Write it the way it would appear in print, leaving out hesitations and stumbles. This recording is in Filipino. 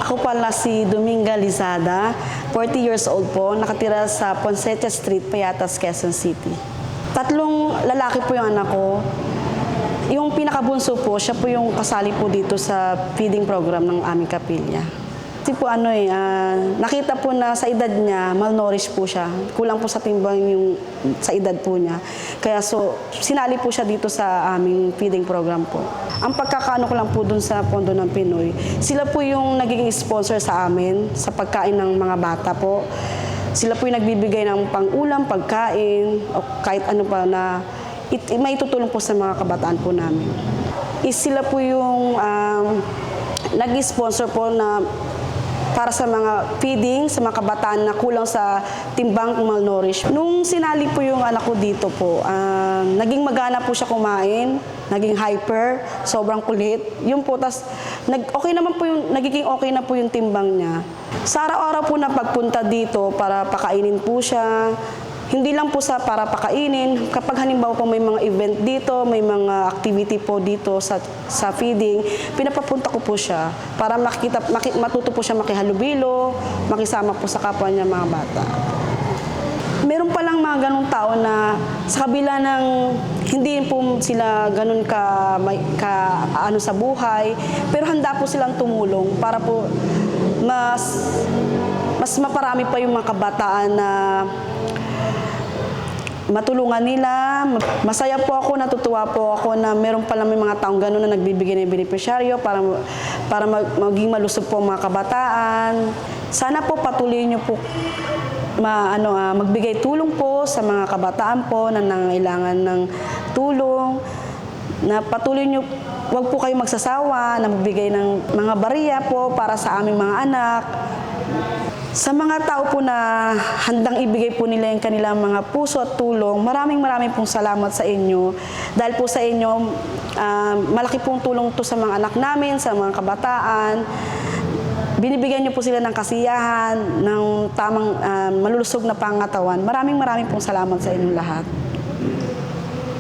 Ako pala si Dominga Lizada, 40 years old po, nakatira sa Ponceta Street, Payatas, Quezon City. 3 lalaki po yung anak ko. Yung pinakabunso po, siya po yung kasali po dito sa feeding program ng aming kapilya. Kasi po nakita po na sa edad niya, malnourished po siya. Kulang po sa timbang yung sa edad po niya. Kaya sinali po siya dito sa aming feeding program po. Ang pagkakaano ko lang po dun sa Pondo ng Pinoy, sila po yung nagiging sponsor sa amin sa pagkain ng mga bata po. Sila po yung nagbibigay ng pang-ulam, pagkain, o kahit ano pa na may tutulong po sa mga kabataan po namin. Sila po yung nag-sponsor po na para sa mga feeding, sa mga kabataan na kulang sa timbang malnourished. Nung sinali po yung anak ko dito po, naging magana po siya kumain, naging hyper, sobrang kulit. Yun po, nagiging okay na po yung timbang niya. Sa araw-araw po na pagpunta dito para pakainin po siya, hindi lang po para pakainin. Kapag halimbawa po may mga event dito, may mga activity po dito sa feeding, pinapapunta ko po siya para matuto po siya makihalubilo, makisama po sa kapwa niya mga bata. Meron palang mga ganong tao na sa kabila ng hindi po sila ganun ano sa buhay, pero handa po silang tumulong para po mas maparami pa yung mga kabataan na matulungan nila. Masaya po ako, natutuwa po ako na meron pala may mga taong gano'n na nagbibigay ng benepisyaryo para maging malusog po ang mga kabataan. Sana po patuloy niyo po magbigay tulong po sa mga kabataan po na nangangailangan ng tulong. Na patuloy niyo, wag po kayo magsasawa na magbigay ng mga bariya po para sa aming mga anak. Sa mga tao po na handang ibigay po nila yung kanilang mga puso at tulong, maraming pong salamat sa inyo. Dahil po sa inyo, malaki pong tulong to sa mga anak namin, sa mga kabataan. Binibigyan niyo po sila ng kasiyahan, ng tamang malulusog na pangatawan. Maraming pong salamat sa inyong lahat.